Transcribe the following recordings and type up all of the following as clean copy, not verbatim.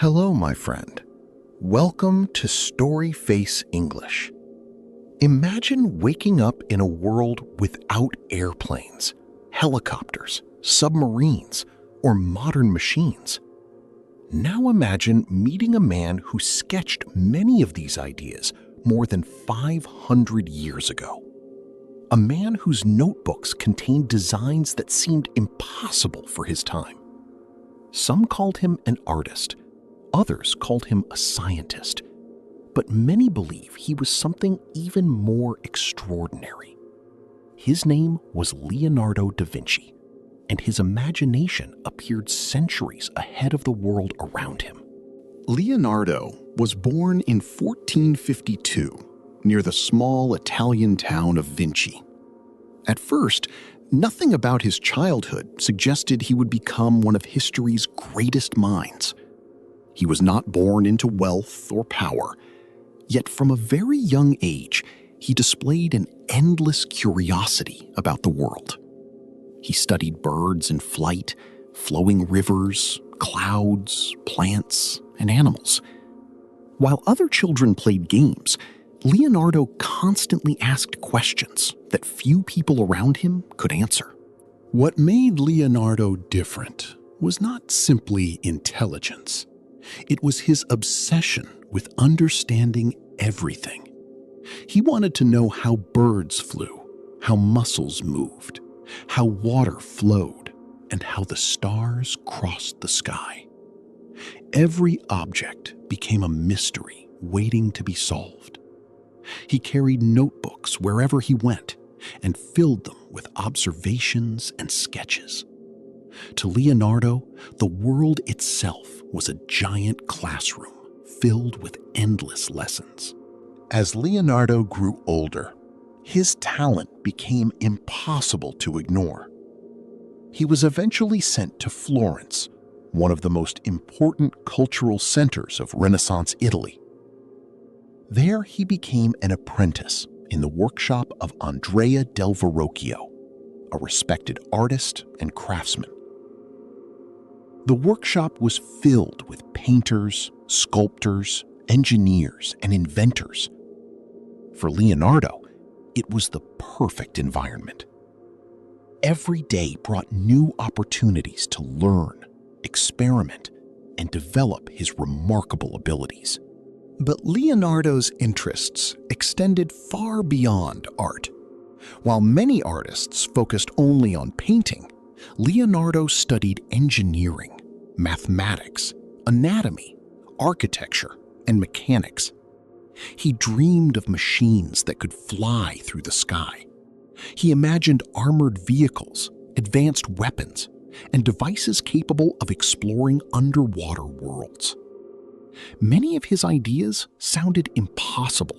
Hello, my friend. Welcome to StoryFace English. Imagine waking up in a world without airplanes, helicopters, submarines, or modern machines. Now imagine meeting a man who sketched many of these ideas more than 500 years ago. A man whose notebooks contained designs that seemed impossible for his time. Some called him an artist. Others called him a scientist, but many believe he was something even more extraordinary. His name was Leonardo da Vinci, and his imagination appeared centuries ahead of the world around him. Leonardo was born in 1452 near the small Italian town of Vinci. At first, nothing about his childhood suggested he would become one of history's greatest minds. He was not born into wealth or power, yet from a very young age, he displayed an endless curiosity about the world. He studied birds in flight, flowing rivers, clouds, plants, and animals. While other children played games, Leonardo constantly asked questions that few people around him could answer. What made Leonardo different was not simply intelligence. It was his obsession with understanding everything. He wanted to know how birds flew, how mussels moved, how water flowed, and how the stars crossed the sky. Every object became a mystery waiting to be solved. He carried notebooks wherever he went and filled them with observations and sketches. To Leonardo, the world itself was a giant classroom filled with endless lessons. As Leonardo grew older, his talent became impossible to ignore. He was eventually sent to Florence, one of the most important cultural centers of Renaissance Italy. There he became an apprentice in the workshop of Andrea del Verrocchio, a respected artist and craftsman. The workshop was filled with painters, sculptors, engineers, and inventors. For Leonardo, it was the perfect environment. Every day brought new opportunities to learn, experiment, and develop his remarkable abilities. But Leonardo's interests extended far beyond art. While many artists focused only on painting, Leonardo studied engineering, mathematics, anatomy, architecture, and mechanics. He dreamed of machines that could fly through the sky. He imagined armored vehicles, advanced weapons, and devices capable of exploring underwater worlds. Many of his ideas sounded impossible,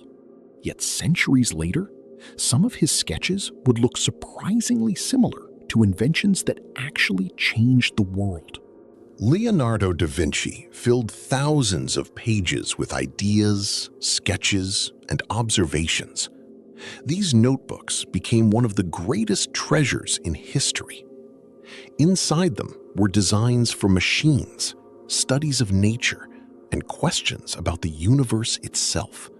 yet centuries later, some of his sketches would look surprisingly similar to inventions that actually changed the world. Leonardo da Vinci filled thousands of pages with ideas, sketches, and observations. These notebooks became one of the greatest treasures in history. Inside them were designs for machines, studies of nature, and questions about the universe itself.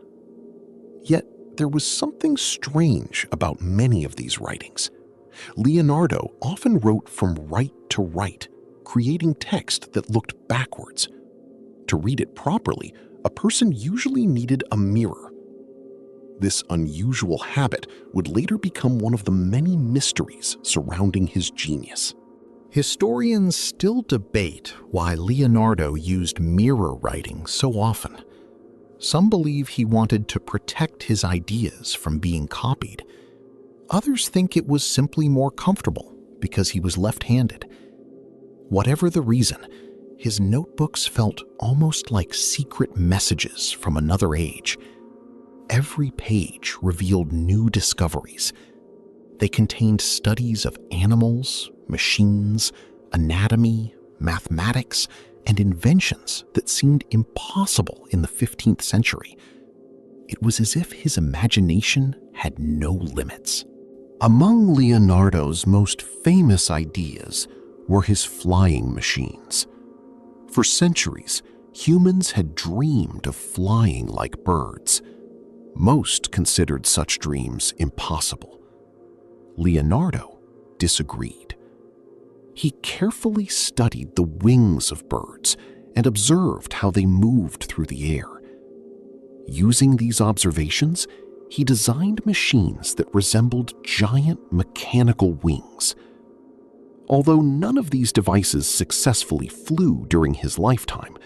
Yet there was something strange about many of these writings. Leonardo often wrote from right to right, creating text that looked backwards. To read it properly, a person usually needed a mirror. This unusual habit would later become one of the many mysteries surrounding his genius. Historians still debate why Leonardo used mirror writing so often. Some believe he wanted to protect his ideas from being copied. Others think it was simply more comfortable because he was left-handed. Whatever the reason, his notebooks felt almost like secret messages from another age. Every page revealed new discoveries. They contained studies of animals, machines, anatomy, mathematics, and inventions that seemed impossible in the 15th century. It was as if his imagination had no limits. Among Leonardo's most famous ideas were his flying machines. For centuries, Humans had dreamed of flying like birds. Most considered such dreams impossible. Leonardo disagreed. He carefully studied the wings of birds and observed how they moved through the air. Using these observations, he designed machines that resembled giant mechanical wings. Although none of these devices successfully flew during his lifetime,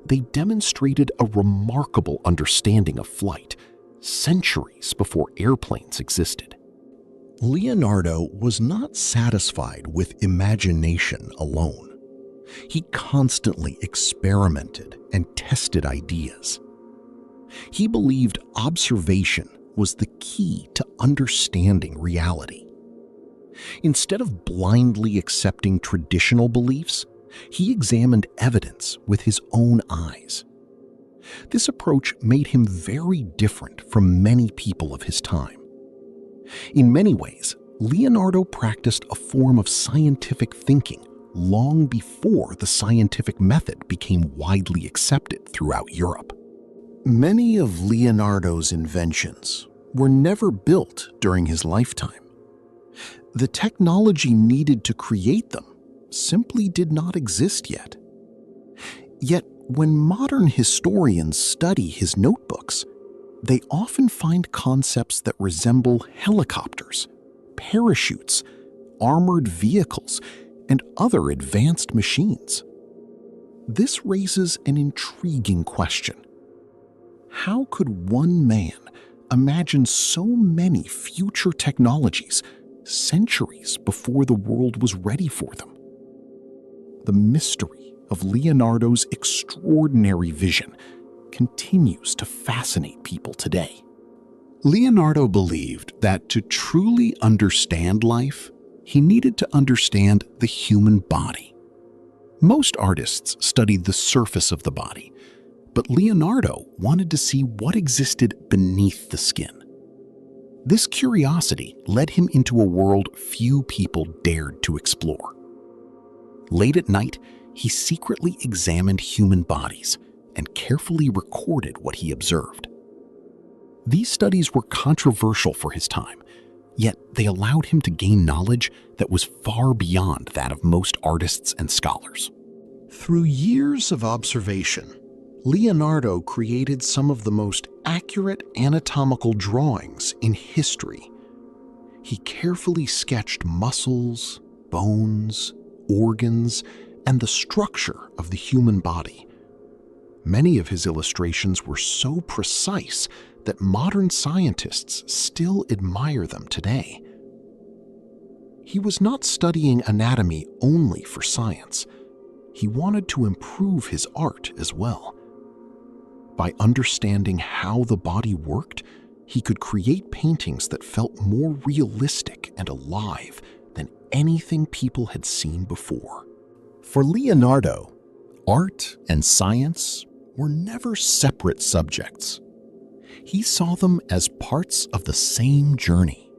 they demonstrated a remarkable understanding of flight, centuries before airplanes existed. Leonardo was not satisfied with imagination alone. He constantly experimented and tested ideas. He believed observation was the key to understanding reality. Instead of blindly accepting traditional beliefs, he examined evidence with his own eyes. This approach made him very different from many people of his time. In many ways, Leonardo practiced a form of scientific thinking long before the scientific method became widely accepted throughout Europe. Many of Leonardo's inventions were never built during his lifetime. The technology needed to create them simply did not exist yet. Yet, when modern historians study his notebooks, they often find concepts that resemble helicopters, parachutes, armored vehicles, and other advanced machines. This raises an intriguing question. How could one man imagine so many future technologies centuries before the world was ready for them? The mystery of Leonardo's extraordinary vision continues to fascinate people today. Leonardo believed that to truly understand life, he needed to understand the human body. Most artists studied the surface of the body, but Leonardo wanted to see what existed beneath the skin. This curiosity led him into a world few people dared to explore. Late at night, he secretly examined human bodies and carefully recorded what he observed. These studies were controversial for his time, yet they allowed him to gain knowledge that was far beyond that of most artists and scholars. Through years of observation, Leonardo created some of the most accurate anatomical drawings in history. He carefully sketched muscles, bones, organs, and the structure of the human body. Many of his illustrations were so precise that modern scientists still admire them today. He was not studying anatomy only for science. He wanted to improve his art as well. By understanding how the body worked, he could create paintings that felt more realistic and alive than anything people had seen before. For Leonardo, art and science were never separate subjects. He saw them as parts of the same journey.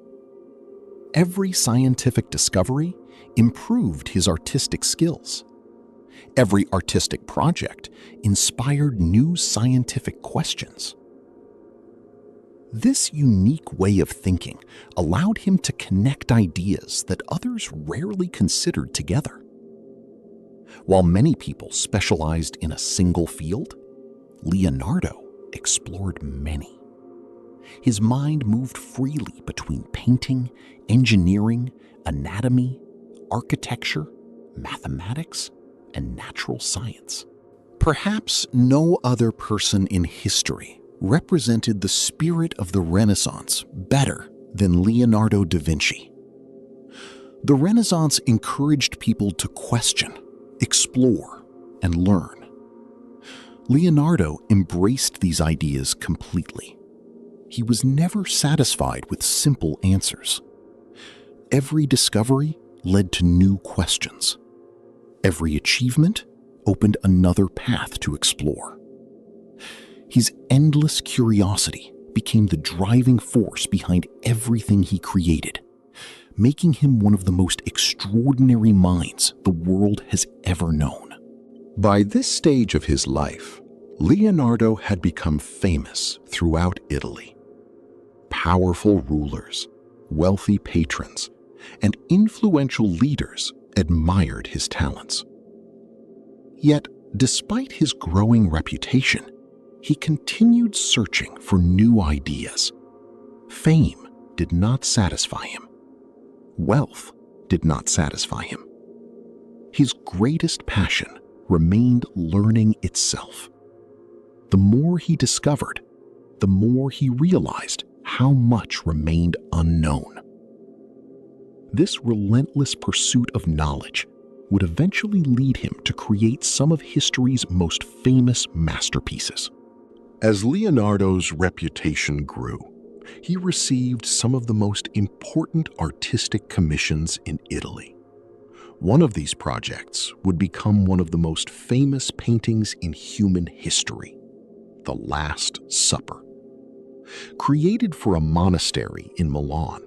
Every scientific discovery improved his artistic skills. Every artistic project inspired new scientific questions. This unique way of thinking allowed him to connect ideas that others rarely considered together. While many people specialized in a single field, Leonardo explored many. His mind moved freely between painting, engineering, anatomy, architecture, mathematics, and natural science. Perhaps no other person in history represented the spirit of the Renaissance better than Leonardo da Vinci. The Renaissance encouraged people to question, explore, and learn. Leonardo embraced these ideas completely. He was never satisfied with simple answers. Every discovery led to new questions. Every achievement opened another path to explore. His endless curiosity became the driving force behind everything he created, making him one of the most extraordinary minds the world has ever known. By this stage of his life, Leonardo had become famous throughout Italy. Powerful rulers, wealthy patrons, and influential leaders admired his talents. Yet, despite his growing reputation, he continued searching for new ideas. Fame did not satisfy him. Wealth did not satisfy him. His greatest passion remained learning itself. The more he discovered, the more he realized how much remained unknown. This relentless pursuit of knowledge would eventually lead him to create some of history's most famous masterpieces. As Leonardo's reputation grew, he received some of the most important artistic commissions in Italy. One of these projects would become one of the most famous paintings in human history, The Last Supper. Created for a monastery in Milan,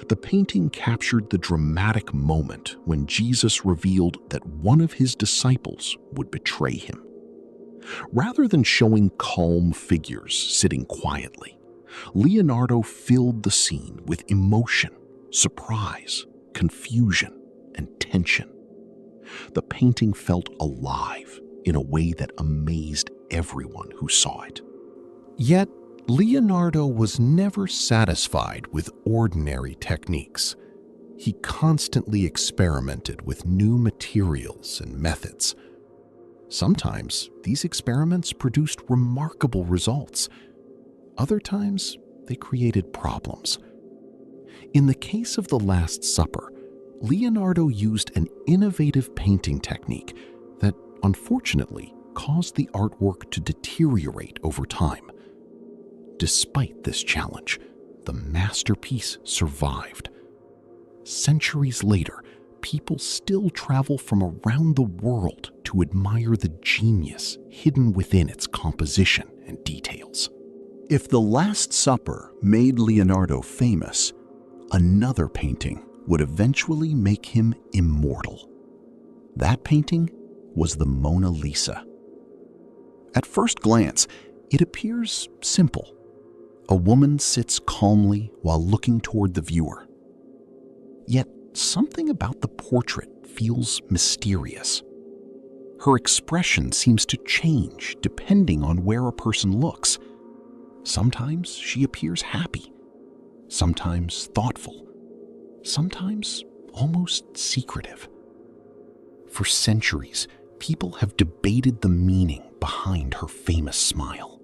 the painting captured the dramatic moment when Jesus revealed that one of his disciples would betray him. Rather than showing calm figures sitting quietly, Leonardo filled the scene with emotion, surprise, confusion, and tension. The painting felt alive in a way that amazed everyone who saw it. Yet, Leonardo was never satisfied with ordinary techniques. He constantly experimented with new materials and methods. Sometimes these experiments produced remarkable results. Other times, they created problems. In the case of The Last Supper, Leonardo used an innovative painting technique that, unfortunately, caused the artwork to deteriorate over time. Despite this challenge, the masterpiece survived. Centuries later, people still travel from around the world to admire the genius hidden within its composition and details. If The Last Supper made Leonardo famous, another painting would eventually make him immortal. That painting was the Mona Lisa. At first glance, it appears simple. A woman sits calmly while looking toward the viewer. Yet something about the portrait feels mysterious. Her expression seems to change depending on where a person looks. Sometimes she appears happy, sometimes thoughtful, sometimes almost secretive. For centuries, people have debated the meaning behind her famous smile.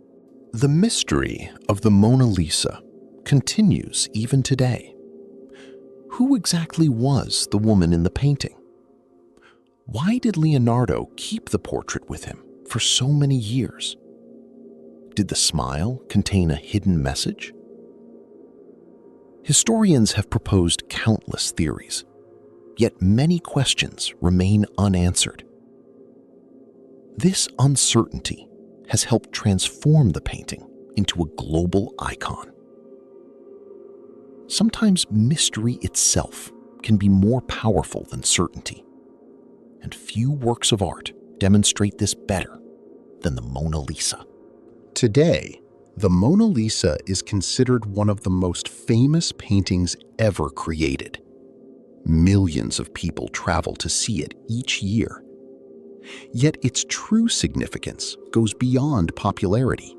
The mystery of the Mona Lisa continues even today. Who exactly was the woman in the painting? Why did Leonardo keep the portrait with him for so many years? Did the smile contain a hidden message? Historians have proposed countless theories, yet many questions remain unanswered. This uncertainty has helped transform the painting into a global icon. Sometimes mystery itself can be more powerful than certainty, and few works of art demonstrate this better than the Mona Lisa. Today, the Mona Lisa is considered one of the most famous paintings ever created. Millions of people travel to see it each year. Yet its true significance goes beyond popularity.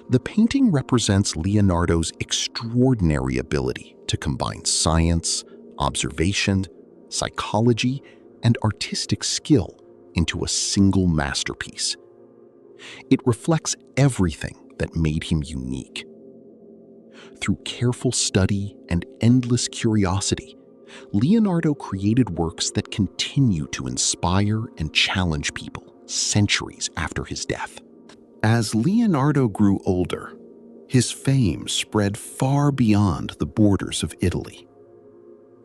The painting represents Leonardo's extraordinary ability to combine science, observation, psychology, and artistic skill into a single masterpiece. It reflects everything that made him unique. Through careful study and endless curiosity, Leonardo created works that continue to inspire and challenge people centuries after his death. As Leonardo grew older, his fame spread far beyond the borders of Italy.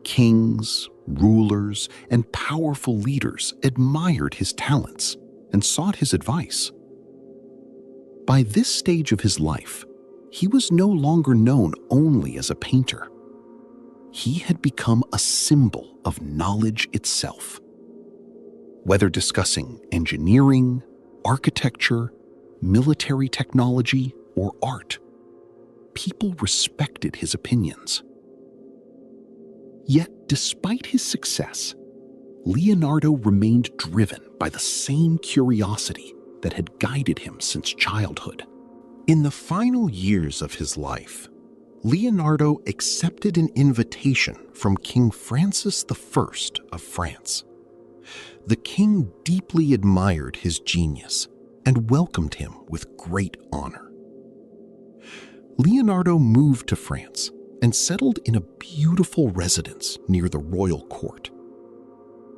Kings, rulers, and powerful leaders admired his talents and sought his advice. By this stage of his life, he was no longer known only as a painter. He had become a symbol of knowledge itself. Whether discussing engineering, architecture, military technology, or art, people respected his opinions. Yet, despite his success, Leonardo remained driven by the same curiosity that had guided him since childhood. In the final years of his life, Leonardo accepted an invitation from King Francis I of France. The king deeply admired his genius and welcomed him with great honor. Leonardo moved to France and settled in a beautiful residence near the royal court.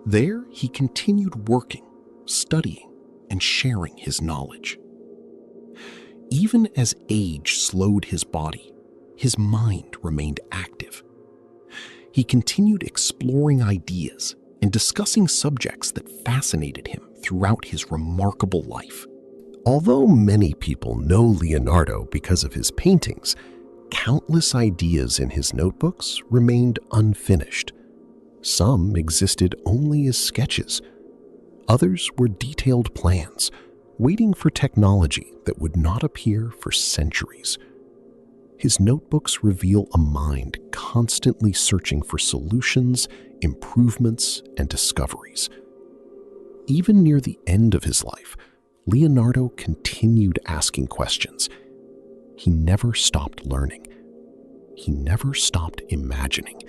There, he continued working, studying, and sharing his knowledge. Even as age slowed his body, his mind remained active. He continued exploring ideas and discussing subjects that fascinated him throughout his remarkable life. Although many people know Leonardo because of his paintings, countless ideas in his notebooks remained unfinished. Some existed only as sketches. Others were detailed plans, waiting for technology that would not appear for centuries. His notebooks reveal a mind constantly searching for solutions, improvements, and discoveries. Even near the end of his life, Leonardo continued asking questions. He never stopped learning. He never stopped imagining.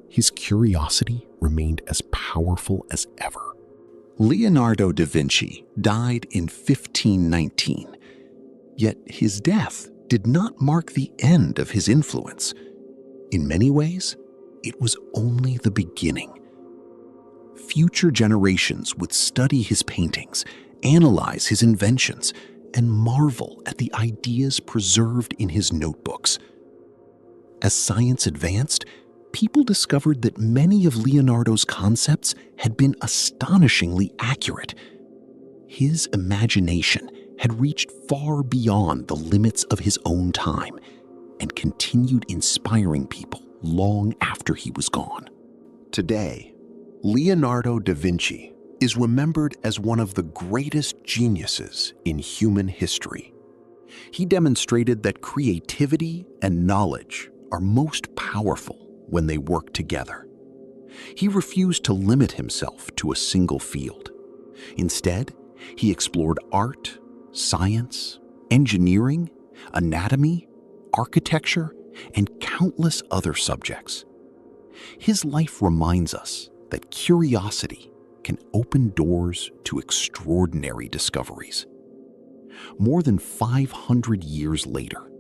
His curiosity remained as powerful as ever. Leonardo da Vinci died in 1519, yet his death did not mark the end of his influence. In many ways, it was only the beginning. Future generations would study his paintings, analyze his inventions, and marvel at the ideas preserved in his notebooks. As science advanced, people discovered that many of Leonardo's concepts had been astonishingly accurate. His imagination had reached far beyond the limits of his own time and continued inspiring people long after he was gone. Today, Leonardo da Vinci is remembered as one of the greatest geniuses in human history. He demonstrated that creativity and knowledge are most powerful when they work together. He refused to limit himself to a single field. Instead, he explored art, science, engineering, anatomy, architecture, and countless other subjects. His life reminds us that curiosity can open doors to extraordinary discoveries. More than 500 years later,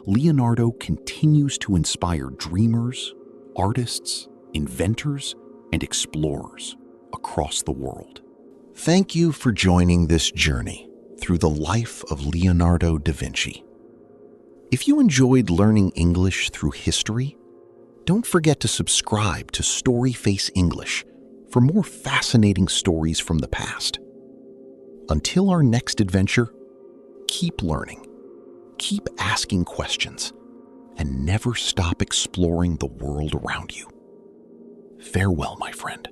Leonardo continues to inspire dreamers, artists, inventors, and explorers across the world. Thank you for joining this journey through the life of Leonardo da Vinci. If you enjoyed learning English through history, don't forget to subscribe to StoryFace English for more fascinating stories from the past. Until our next adventure, keep learning, keep asking questions, and never stop exploring the world around you. Farewell, my friend.